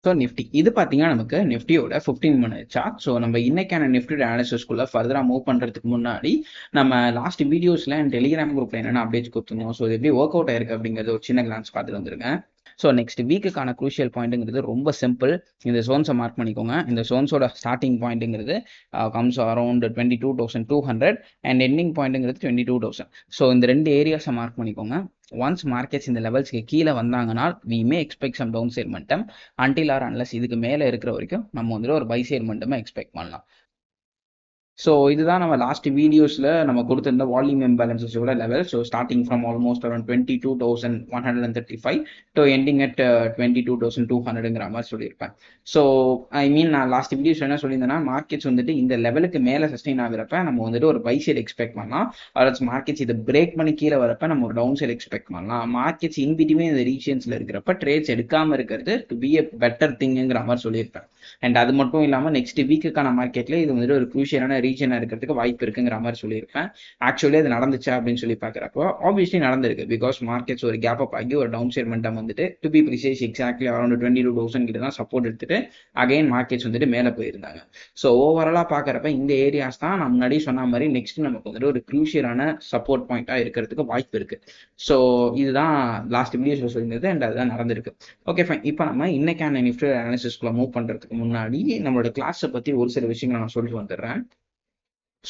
So Nifty இது பார்த்தீங்கன்னா நமக்கு நிஃப்டியோட 15 மினிட் சார்ட். ஸோ நம்ம இன்னைக்கான நிஃப்டியோட அனாலிசிஸ்குள்ள ஃபர்தராக மூவ் பண்ணுறதுக்கு முன்னாடி நம்ம லாஸ்ட் வீடியோஸில் டெலிகிராம் குரூப்பில் என்னென்ன அப்டேட்ஸ் கொடுத்துருந்தோம், ஸோ இது எப்படி ஒர்க் அவுட் ஆயிருக்கு அப்படிங்கிறது ஒரு சின்ன கிளான்ஸ் பார்த்துட்டு வந்துருங்க. ஸோ நெக்ஸ்ட் வீக்குக்கான க்ரூஷியல் பாயிண்ட்டுங்கிறது ரொம்ப சிம்பிள். இந்த ஜோன்ஸை மார்க் பண்ணிக்கோங்க. இந்த ஜோன்ஸோட ஸ்டார்டிங் பாயிண்ட்டுங்கிறது கம்ஸ் அரௌண்ட் 22,200 அண்ட் எண்டிங் பாயிண்ட்டுங்கிறது 22,000. ஸோ இந்த ரெண்டு ஏரியாஸை மார்க் பண்ணிக்கோங்க. ஒன்ஸ் மார்க்கெட்ஸ் இந்த லெவல்ஸ்க்கு கீழே வந்தாங்கன்னா we may expect some downside momentum until or unless இதுக்கு மேலே இருக்கிற வரைக்கும் நம்ம வந்துட்டு ஒரு பை சைட் momentum எக்ஸ்பெக்ட் பண்ணலாம். ஸோ இதுதான் நம்ம லாஸ்ட் வீடியோஸில் நம்ம கொடுத்துருந்த வால்யூம் இம்பேலன்சஸோட level. So starting from almost around 22,135 to ending at 22,200ங்கிற மாதிரி சொல்லியிருப்பேன். ஸோ ஐ மீன் நான் லாஸ்ட் வீடியோஸ் என்ன சொல்லியிருந்தேன்னா, மார்க்கெட்ஸ் வந்துட்டு இந்த லெவலுக்கு மேலே சஸ்டெயின் ஆகிறப்ப நம்ம வந்துட்டு ஒரு பை சைட் எக்ஸ்பெக்ட் பண்ணலாம். அதாவது மார்க்கெட்ஸ் இதை பிரேக் பண்ணி கீழே வரப்ப நம்ம ஒரு டவுன் சைட் எக்ஸ்பெக்ட் பண்ணலாம். மார்க்கெட்ஸ் இன்பிட்வீன் இந்த ரீஜன்ஸில் இருக்கிறப்ப ட்ரேட்ஸ் எடுக்காமல் இருக்கிறது டு பி எ பெட்டர் திங்குங்கிற மாதிரி சொல்லியிருப்பேன். அண்ட் அது மட்டும் இல்லாமல் நெக்ஸ்ட் வீக்குக்கான மார்க்கெட்ல இது வந்துட்டு ஒரு க்ரூஷியலான ரீஜனாக இருக்கிறதுக்கு வாய்ப்பு இருக்குங்கிற மாதிரி சொல்லியிருப்பேன். ஆக்சுவலி அது நடந்துச்சா அப்படின்னு சொல்லி பார்க்குறப்போ ஆப்வியஸ்லி நடந்திருக்கு. பிகாஸ் மார்க்கெட்ஸ் ஒரு கேப் அப் ஆகி ஒரு டவுன் சைட் மொமெண்டம் வந்துட்டு to be precise exactly around 22,000 கிட்ட தான் சப்போர்ட் எடுத்துட்டு அகைன் மார்க்கெட்ஸ் வந்துட்டு மேலே போயிருந்தாங்க. ஸோ ஓவராலாக பார்க்குறப்ப இந்த ஏரியாஸ் தான் நான் முன்னாடி சொன்ன மாதிரி நெக்ஸ்ட் நமக்கு வந்துட்டு ஒரு க்ரூஷியலான சப்போர்ட் பாயிண்டாக இருக்கிறதுக்கு வாய்ப்பு இருக்கு. ஸோ இதுதான் லாஸ்ட் வீடியோஸ் சொல்லியிருந்தது அண்ட் அதுதான் நடந்திருக்கு. Okay fine. இப்போ நம்ம இன்னைக்கான நிஃப்டி அனாலிசிஸ்குள்ள மூவ் பண்ணுறதுக்கு முன்னாடி நம்மளோட கிளாஸை பற்றி ஒரு சில விஷயங்கள் நான் சொல்லிட்டு வந்துடுறேன்.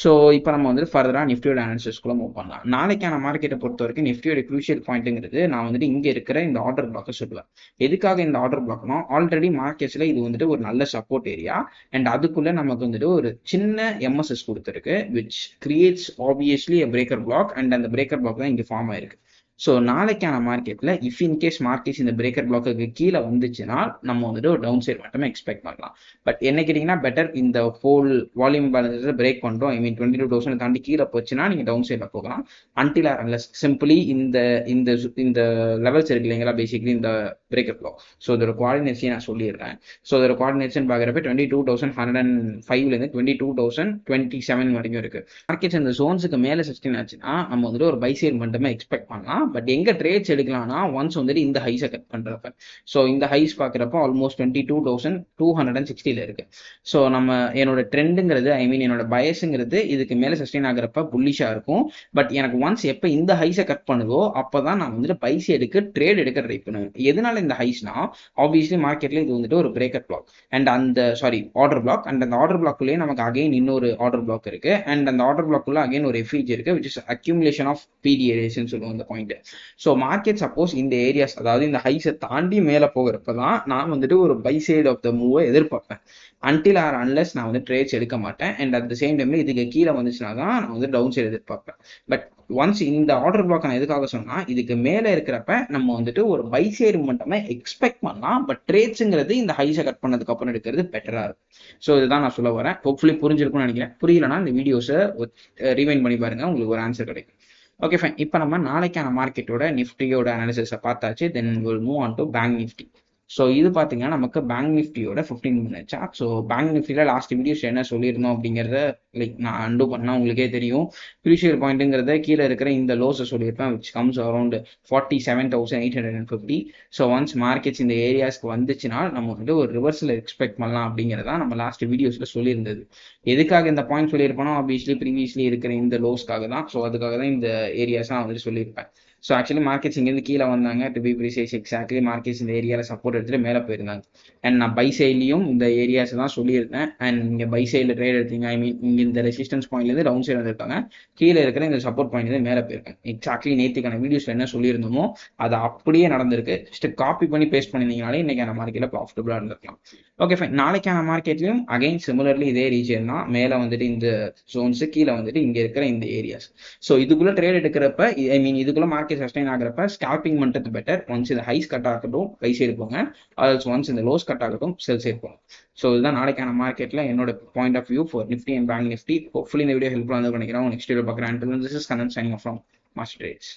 ஸோ இப்போ நம்ம வந்து ஃபர்தராக நிஃப்டியோட அனாலிசிஸ்குள்ள மூவ் பண்ணலாம். நாளைக்கான மார்க்கெட்டை பொறுத்த வரைக்கும் நிஃப்டியோட க்ரூஷியல் பாயிண்ட்டுங்கிறது நான் வந்துட்டு இங்கே இருக்கிற இந்த ஆர்டர் பிளாக்கை சொல்லுவேன். எதுக்காக இந்த ஆர்டர் பிளாக்னா, ஆல்ரெடி மார்க்கெட்ஸில் இது வந்துட்டு ஒரு நல்ல சப்போர்ட் ஏரியா அண்ட் அதுக்குள்ளே நமக்கு வந்துட்டு ஒரு சின்ன எம்எஸ்எஸ் கொடுத்துருக்கு which creates obviously breaker block and அந்த பிரேக்கர் பிளாக் தான் இங்கே ஃபார்ம் ஆயிருக்கு. ஸோ நாளைக்கான மார்க்கெட்டில் இஃப் இன்கேஸ் மார்க்கெட்ஸ் இந்த பிரேக்கர் பிளாக்கு கீழே வந்துச்சுன்னா நம்ம வந்துட்டு ஒரு டவுன் சைட் மட்டுமே எக்ஸ்பெக்ட் பண்ணலாம். பட் என்ன கேட்டிங்கன்னா, பெட்டர் இந்த ஹோல் வால்யூம் பேலன்ஸை பிரேக் பண்ணுறோம், ஐ மீன் 22,000 தாண்டி கீழே போச்சுன்னா நீங்கள் டவுன் சைடில் போகலாம். அன்டில் ஆர் அன்லெஸ் சிம்பிளி இந்த இந்த இந்த லெவல்ஸ் இருக்கு இல்லைங்களா, பேசிக்லி இந்த பிரேக்கர் பிளாக். ஸோ இதோட கோஆர்டினேட்ஸையும் நான் சொல்லிடுறேன். ஸோ இதோட கோஆர்டினேட்ஸ் பார்க்குறப்ப 22,105லேருந்து 22,027 வரைக்கும் இருக்கு. மார்க்கெட்ஸ் இந்த ஜோன்ஸுக்கு மேலே சஸ்டெயின் ஆச்சுன்னா நம்ம வந்துட்டு ஒரு பை சைட் மட்டுமே எக்ஸ்பெக்ட் பண்ணலாம். பட் எங்க ட்ரேட்ஸ் எடுக்கலாம்னா ஒன்ஸ் வந்துட்டு இந்த ஹைஸை கட் பண்றப்ப. ஸோ இந்த ஹைஸ் பார்க்குறப்ப ஆல்மோஸ்ட் 22,260 இருக்கு. ஸோ நம்ம என்னோட ட்ரெண்டுங்கிறது ஐ மீன் என்னோட பயஸுங்கிறது இதுக்கு மேலே சஸ்டெயின் ஆகிறப்ப புல்லிஷா இருக்கும். பட் எனக்கு ஒன்ஸ் எப்போ இந்த ஹைஸை கட் பண்ணுதோ அப்போதான் நான் வந்துட்டு பை சைடுக்கு ட்ரேட் எடுக்க ட்ரை பண்ணுவேன். எதனால இந்த ஹைஸ்னா, ஆப்வியஸ்லி மார்க்கெட்ல இது வந்துட்டு ஒரு breaker block and order block and அந்த ஆர்டர் பிளாக்குள்ளேயே நமக்கு அகைன் இன்னொரு ஆர்டர் பிளாக் இருக்கு அண்ட் அந்த ஆர்டர் பிளாக்குள்ள அகைன் ஒரு எஃபிஜி இருக்கு விச் இஸ் அக்யூமுலேஷன் ஆஃப் பிடிஏரேஸ்ன்னு சொல்லுவோம் அந்த பாயிண்ட். ஸோ மார்க்கெட் சப்போஸ் இந்த ஏரியாஸ் அதாவது இந்த ஹைஸை தாண்டி மேலே போகிறப்ப தான் நான் வந்துட்டு ஒரு பை சைட் ஆஃப் த மூவை எதிர்பார்ப்பேன். அன்டில் ஆர் அன்லெஸ் நான் வந்து ட்ரேட்ஸ் எடுக்க மாட்டேன் அண்ட் அட் த சேம் டைம்ல இதுக்கு கீழே வந்துச்சுன்னா தான் நான் வந்து டவுன் சைடு எதிர்பார்ப்பேன். பட் ஒன்ஸ் இந்த ஆர்டர் பிளாக் நான் எதுக்காக சொன்னா, இதுக்கு மேலே இருக்கிறப்ப நம்ம வந்துட்டு ஒரு பை சைடு மட்டுமே எக்ஸ்பெக்ட் பண்ணலாம். பட் ட்ரேட்ஸுங்கிறது இந்த ஹைஸை கட் பண்ணதுக்கு அப்புறம் எடுக்கிறது பெட்டரா இருக்கும். ஸோ இதுதான் நான் சொல்ல வரேன். ஹோப்ஃபுல்லி புரிஞ்சிருக்கும்னு நினைக்கிறேன். புரியலன்னா இந்த வீடியோஸை ரிவைண்ட் பண்ணி பாருங்க, உங்களுக்கு ஒரு ஆன்சர் கிடைக்கும். Okay fine. இப்போ நம்ம நாளைக்கான மார்க்கெட்டோட நிஃப்டியோட அனாலிசிஸை பார்த்தாச்சு. Then will move on to bank Nifty. So இது பார்த்தீங்கன்னா நமக்கு பேங்க் நிஃப்டியோட 15 மினிட் சார்ட். ஸோ பேங்க் நிஃப்டியில் லாஸ்ட் வீடியோஸ் என்ன சொல்லியிருந்தோம் அப்படிங்கிறத லைக் நான் அண்டு பண்ணால் உங்களுக்கே தெரியும். க்ரூஷியல் பாயிண்ட்டுங்கிறத கீழே இருக்கிற இந்த லோஸை சொல்லியிருப்பேன் which comes around 47,850. So once markets இந்த ஏரியாஸ்க்கு வந்துச்சுன்னா நம்ம வந்து ஒரு ரிவர்ஸில் எக்ஸ்பெக்ட் பண்ணலாம் அப்படிங்கிறதா நம்ம லாஸ்ட் வீடியோஸில் சொல்லியிருந்தது. எதுக்காக இந்த பாயிண்ட் சொல்லியிருப்போம், ஆப்வியஸ்லி ப்ரீவியஸ்லி இருக்கிற இந்த லோஸ்க்காக தான். ஸோ அதுக்காக தான் இந்த ஏரியாஸ் நான் வந்துட்டு சொல்லியிருப்பேன். ஸோ ஆக்சுவலி மார்க்கெட்ஸ் இங்கேருந்து கீழே வந்தாங்க to be precise exactly markets இந்த ஏரியாவில் சப்போர்ட் எடுத்துட்டு மேலே போயிருந்தாங்க. அண்ட் நான் பை சைட்லையும் இந்த ஏரியாஸ் தான் சொல்லியிருந்தேன். அண்ட் இங்கே பை சைடில் ட்ரேட் எடுத்தீங்க, ஐ மீன் இங்கே இந்த ரெசிஸ்டன்ஸ் பாயிண்ட்லேருந்து டவுன் சைடு வந்துருக்காங்க, கீழே இருக்கிற இந்த சப்போர்ட் பாயிண்ட்லேருந்து மேலே போயிருக்காங்க. எக்ஸாக்ட்லி நேற்றுக்கான வீடியோஸில் என்ன சொல்லியிருந்தோமோ அது அப்படியே நடந்திருக்கு. ஜஸ்ட் காப்பி பண்ணி பேஸ்ட் பண்ணியிருந்தீங்கனாலே இன்னைக்கான மார்க்கெட்டில் ப்ராஃபிட்டபுளாக இருந்திருக்கலாம். Okay fine. நாளைக்கான மார்க்கெட்லையும் அகைன் சிமிலர்லி இதே ரீஜன் தான். மேலே வந்துட்டு இந்த ஜோன்ஸு, கீழே வந்துட்டு இங்கே இருக்கிற இந்த ஏரியாஸ். ஸோ இதுக்குள்ளே ட்ரேட் எடுக்கிறப்ப ஐ மீன் இதுக்குள்ளே மார்க்கெட் சஸ்டைன் ஆகிறப்ப ஸ்கேல்பிங் பண்ணுறது பெட்டர். ஒன்ஸ் இந்த ஹைஸ் கட் ஆகட்டும் பை சைடு போங்க, ஆல்சோ ஒன்ஸ் இந்த லோஸ் கட் ஆகட்டும் செல் சைடு போங்க. ஸோ இதுதான் நாளைக்கான மார்க்கெட்டில் என்னோட point of view for Nifty and bank Nifty. Hopefully இந்த வீடியோ ஹெல்ப்ஃபுல்லாக வந்து நினைக்கிறேன். நெக்ஸ்ட் வீடியோ பார்க்குறேன். This is Kannan signing off from master trades.